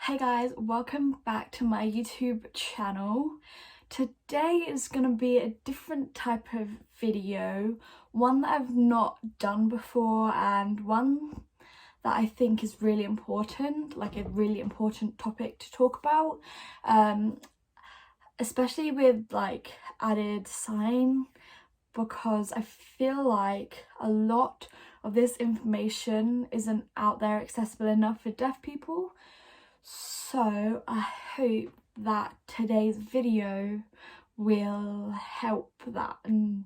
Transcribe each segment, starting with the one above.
Hey guys, welcome back to my YouTube channel. Today is going to be a different type of video, one that I've not done before and one that I think is really important, like a really important topic to talk about, especially with like added sign, because I feel like a lot of this information isn't out there accessible enough for deaf people. So I hope that today's video will help that and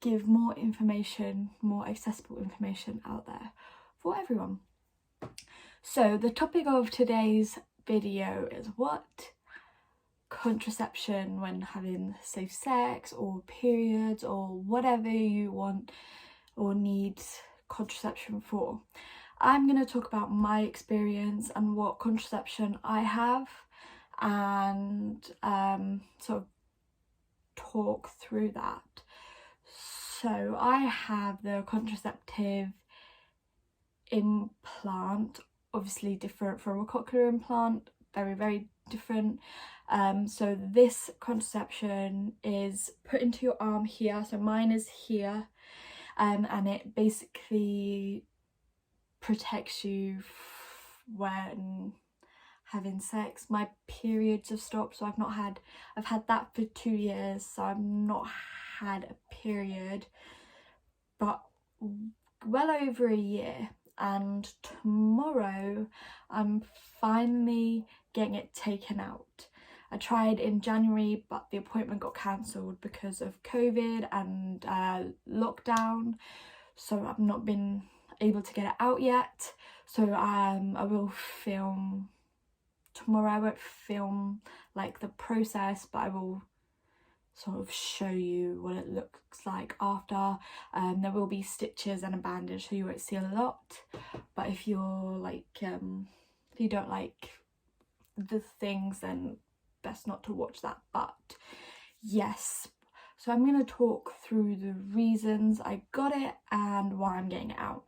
give more information, more accessible information out there for everyone. So the topic of today's video is what contraception when having safe sex or periods or whatever you want or need contraception for. I'm going to talk about my experience and what contraception I have and sort of talk through that. So I have the contraceptive implant, obviously different from a cochlear implant, very different. So this contraception is put into your arm here, so mine is here, and it basically protects you when having sex. My periods have stopped, so I've had that for 2 years, so I've not had a period, but well over a year. And tomorrow I'm finally getting it taken out. I tried in January, but the appointment got cancelled because of COVID and lockdown, so I've not been able to get it out yet. So I will film tomorrow. I won't film like the process, but I will sort of show you what it looks like after. There will be stitches and a bandage, so you won't see a lot, but if you're like if you don't like the things, then best not to watch that. But yes, so I'm going to talk through the reasons I got it and why I'm getting it out.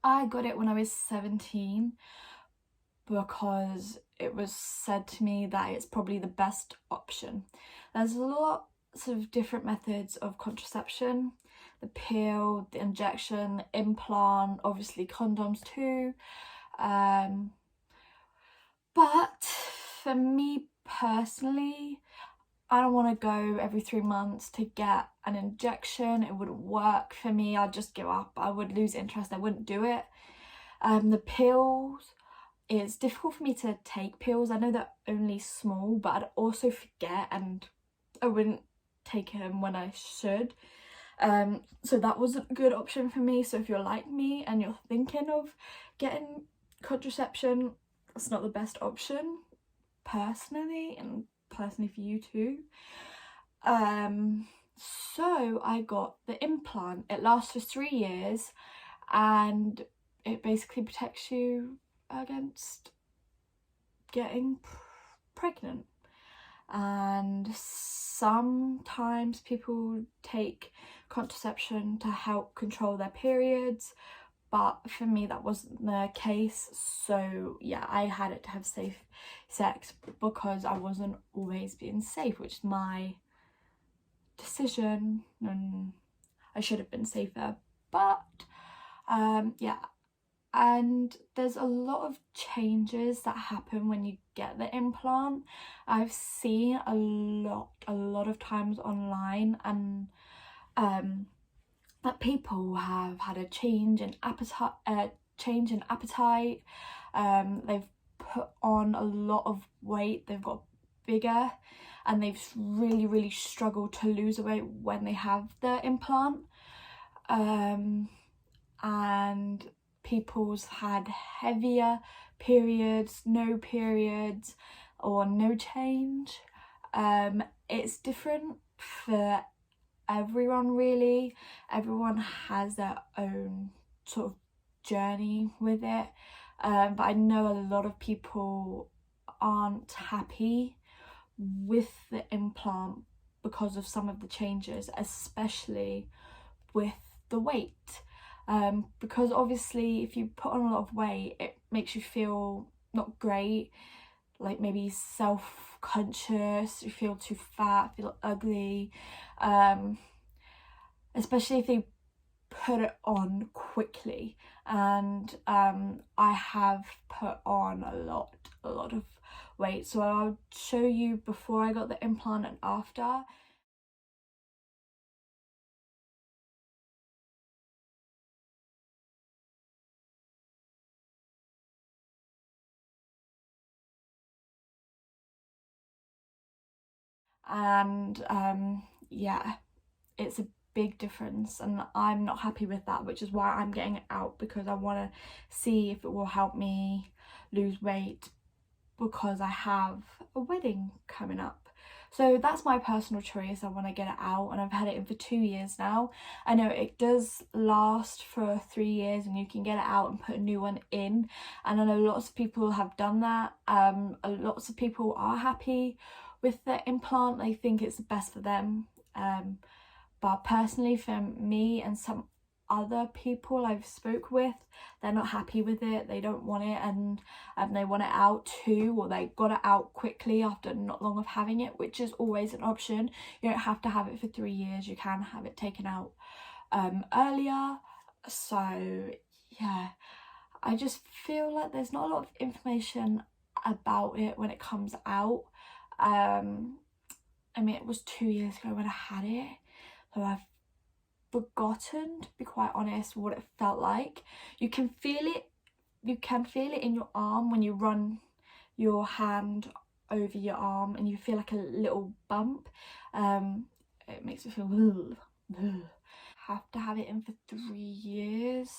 I got it when I was 17 because it was said to me that it's probably the best option. There's lots of different methods of contraception: the pill, the injection, the implant, obviously condoms too. But for me personally, I don't want to go every 3 months to get an injection. It wouldn't work for me. I'd just give up. I would lose interest. I wouldn't do it. The pills, it's difficult for me to take pills. I know they're only small, but I'd also forget and I wouldn't take them when I should. So that wasn't a good option for me. So if you're like me and you're thinking of getting contraception, it's not the best option personally, and personally for you too. So I got the implant. It lasts for 3 years and it basically protects you against getting pregnant. And sometimes people take contraception to help control their periods, but for me that wasn't the case. So yeah, I had it to have safe sex because I wasn't always being safe, which is my decision, and I should have been safer. But yeah, and there's a lot of changes that happen when you get the implant. I've seen a lot of times online, and that people have had a change in appetite. They've put on a lot of weight, they've got bigger, and they've really struggled to lose weight when they have the implant. And people's had heavier periods, no periods, or no change. It's different for everyone really. Everyone has their own sort of journey with it, but I know a lot of people aren't happy with the implant because of some of the changes, especially with the weight. Because obviously if you put on a lot of weight, it makes you feel not great, like maybe self-conscious, you feel too fat, feel ugly, especially if they put it on quickly. And I have put on a lot of weight, so I'll show you before I got the implant and after. And yeah, it's a big difference, and I'm not happy with that, which is why I'm getting it out, because I want to see if it will help me lose weight, because I have a wedding coming up. So that's my personal choice. I want to get it out, and I've had it in for 2 years now. I know it does last for 3 years and you can get it out and put a new one in, and I know lots of people have done that. Lots of people are happy with the implant. They think it's the best for them, but personally for me and some other people I've spoke with, they're not happy with it. They don't want it, and they want it out too, or they got it out quickly after not long of having it, which is always an option. You don't have to have it for 3 years, you can have it taken out earlier. So yeah, I just feel like there's not a lot of information about it when it comes out. I mean, it was 2 years ago when I had it, so I've forgotten, to be quite honest, what it felt like. You can feel it in your arm when you run your hand over your arm, and you feel like a little bump. It makes me feel have to have it in for 3 years.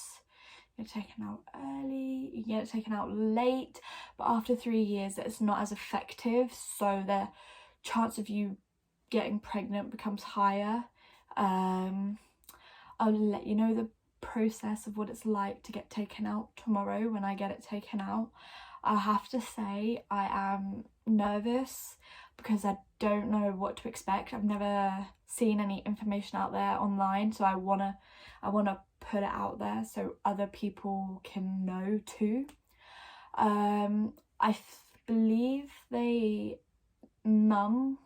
You get it taken out early, you get it taken out late, but after 3 years it's not as effective, so the chance of you getting pregnant becomes higher. I'll let you know the process of what it's like to get taken out tomorrow when I get it taken out. I have to say I am nervous because I don't know what to expect. I've never seen any information out there online, so I wanna put it out there so other people can know too. I believe they numb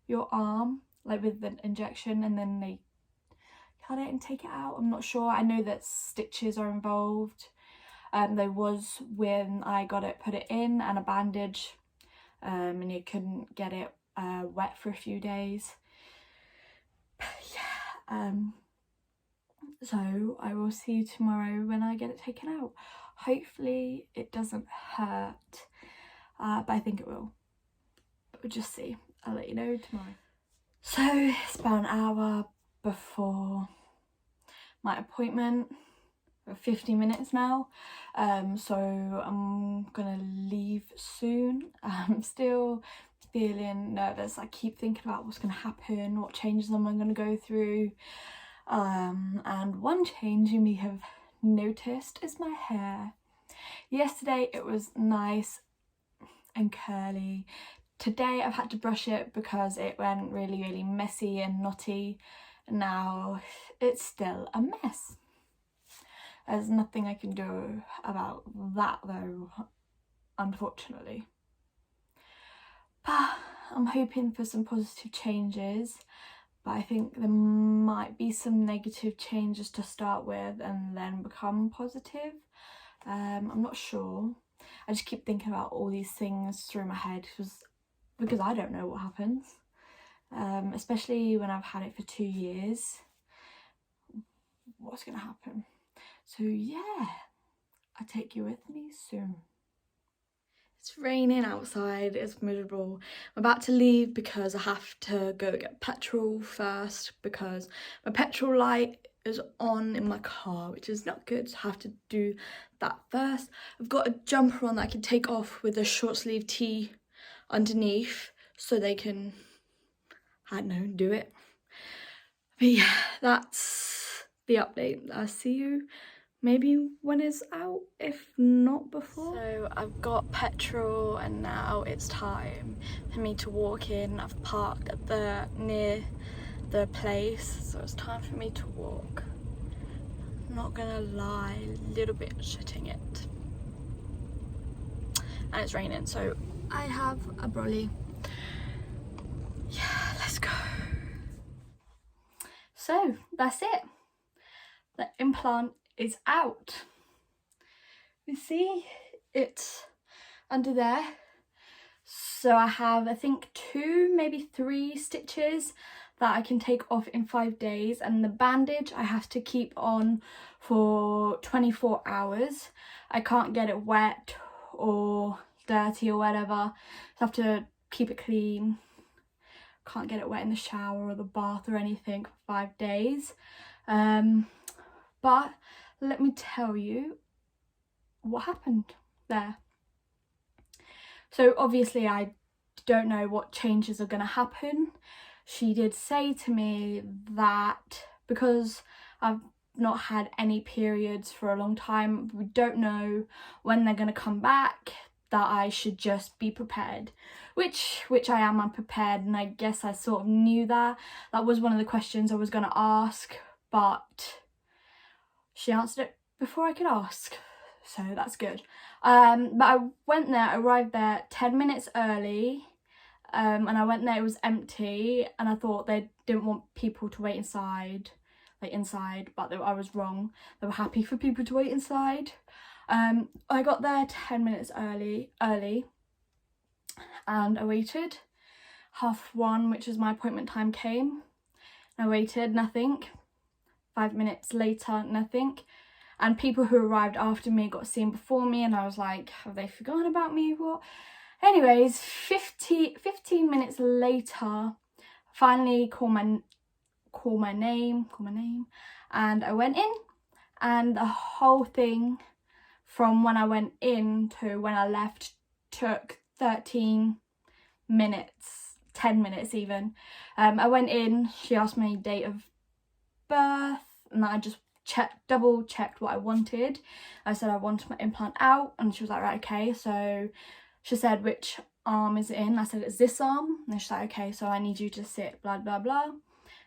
your arm, like with the injection, and then they cut it and take it out. I'm not sure. I know that stitches are involved. There was when I got it put it in, and a bandage, and you couldn't get it wet for a few days. Yeah, so I will see you tomorrow when I get it taken out. Hopefully it doesn't hurt, but I think it will. But we'll just see. I'll let you know tomorrow. So it's about an hour before my appointment, 50 minutes now, so I'm gonna leave soon. I'm still feeling nervous. I keep thinking about what's gonna happen, what changes am I gonna go through, and one change you may have noticed is my hair. Yesterday it was nice and curly. Today I've had to brush it because it went really messy and knotty. Now it's still a mess. There's nothing I can do about that though, unfortunately. But I'm hoping for some positive changes, but I think there might be some negative changes to start with and then become positive. I'm not sure. I just keep thinking about all these things through my head because I don't know what happens, especially when I've had it for 2 years. What's gonna happen? So yeah, I'll take you with me soon. It's raining outside, it's miserable. I'm about to leave because I have to go get petrol first, because my petrol light is on in my car, which is not good, so I have to do that first. I've got a jumper on that I can take off with a short sleeve tee underneath, so they can, I don't know, do it. But yeah, that's the update. I'll see you maybe when it's out, if not before. So I've got petrol and now it's time for me to walk in. I've parked at near the place, so it's time for me to walk. not gonna lie, a little bit shitting it. And it's raining, so I have a brolly. Yeah, let's go. So that's it. The implant is out. You see it's under there. So I have, I think, 2, maybe 3 stitches that I can take off in 5 days, and the bandage I have to keep on for 24 hours. I can't get it wet or dirty or whatever. I have to keep it clean. Can't get it wet in the shower or the bath or anything for 5 days. But let me tell you what happened there. So obviously I don't know what changes are going to happen. She did say to me that because I've not had any periods for a long time, we don't know when they're going to come back, that I should just be prepared, which I am. I'm prepared, and I guess I sort of knew that. That was one of the questions I was going to ask, but she answered it before I could ask, so that's good. But I went there, arrived there 10 minutes early, and I went there, it was empty, and I thought they didn't want people to wait inside, but I was wrong. They were happy for people to wait inside. I got there 10 minutes early, and I waited. 1:30, which is my appointment time, came. I waited, nothing. 5 minutes later, nothing. And people who arrived after me got seen before me, and I was like, have they forgotten about me? What? Anyways, 15 minutes later, finally call my name, and I went in, and the whole thing from when I went in to when I left took 13 minutes, 10 minutes even. I went in, she asked me date of birth, and I just double checked what I wanted. I said I wanted my implant out, and she was like, right, okay. So she said, which arm is it in? I said, it's this arm. And she's like, okay, so I need you to sit, blah, blah, blah.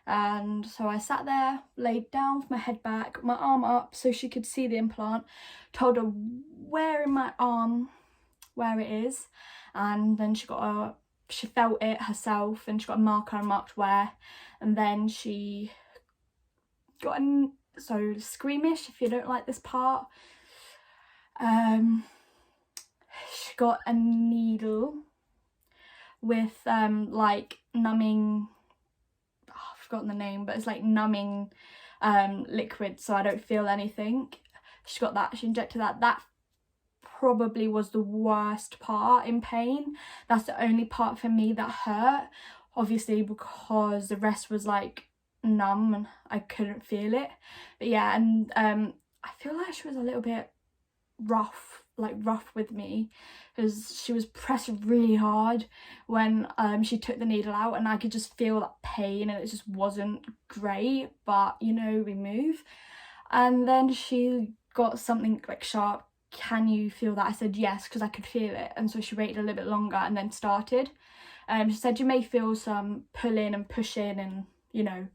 And so I sat there, laid down with my head back, my arm up so she could see the implant, told her where in my arm, where it is. And then she felt it herself, and she got a marker and marked where. And then she got so squeamish if you don't like this part. She got a needle with like numbing, I've forgotten the name, but it's like numbing liquid, so I don't feel anything. She got that, she injected that. That probably was the worst part in pain. That's the only part for me that hurt, obviously, because the rest was like numb and I couldn't feel it. But yeah, and I feel like she was a little bit rough with me, because she was pressing really hard when she took the needle out, and I could just feel that pain, and it just wasn't great, but you know, we move. And then she got something like sharp. Can you feel that? I said yes, because I could feel it. And so she waited a little bit longer and then started. She said you may feel some pulling and pushing, and you know,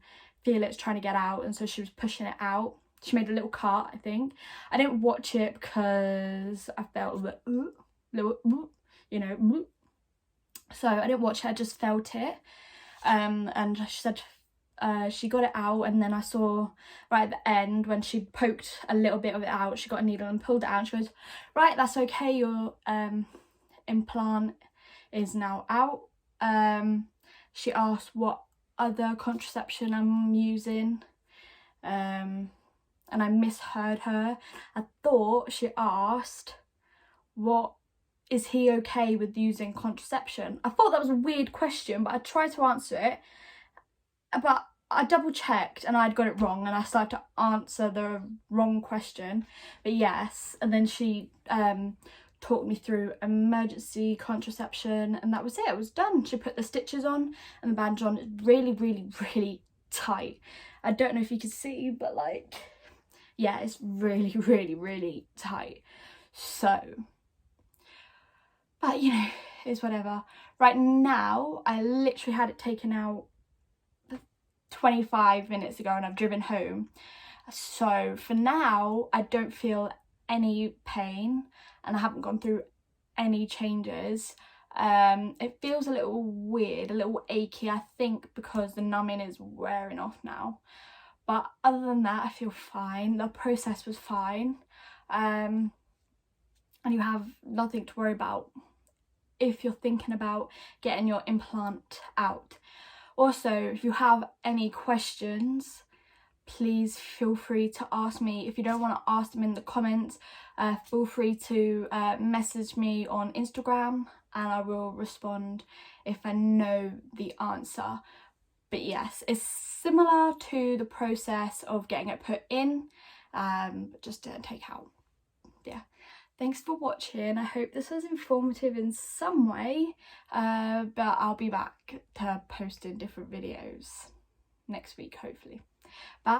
feel it's trying to get out. And so she was pushing it out. She made a little cut, I think. I didn't watch it because I felt a little, you know. So I didn't watch it, I just felt it. And she said she got it out, and then I saw right at the end when she poked a little bit of it out, she got a needle and pulled it out, and she goes, right, that's okay, your implant is now out. She asked what other contraception I'm using, and I misheard her. I thought she asked, what is he okay with using contraception? I thought that was a weird question, but I tried to answer it, but I double checked and I'd got it wrong, and I started to answer the wrong question. But yes, and then she talked me through emergency contraception, and that was it. It was done. She put the stitches on and the bandage on. It's really, really, really tight. I don't know if you can see, but like, yeah, it's really, really, really tight. So, but you know, it's whatever. Right now, I literally had it taken out 25 minutes ago, and I've driven home. So for now, I don't feel any pain and I haven't gone through any changes. It feels a little weird, a little achy, I think because the numbing is wearing off now. But other than that, I feel fine. The process was fine. And you have nothing to worry about if you're thinking about getting your implant out. Also, if you have any questions, please feel free to ask me. If you don't want to ask them in the comments, feel free to message me on Instagram and I will respond if I know the answer. But yes, it's similar to the process of getting it put in, but just didn't take out. Yeah. Thanks for watching. I hope this was informative in some way, but I'll be back to posting different videos next week, hopefully. Bye.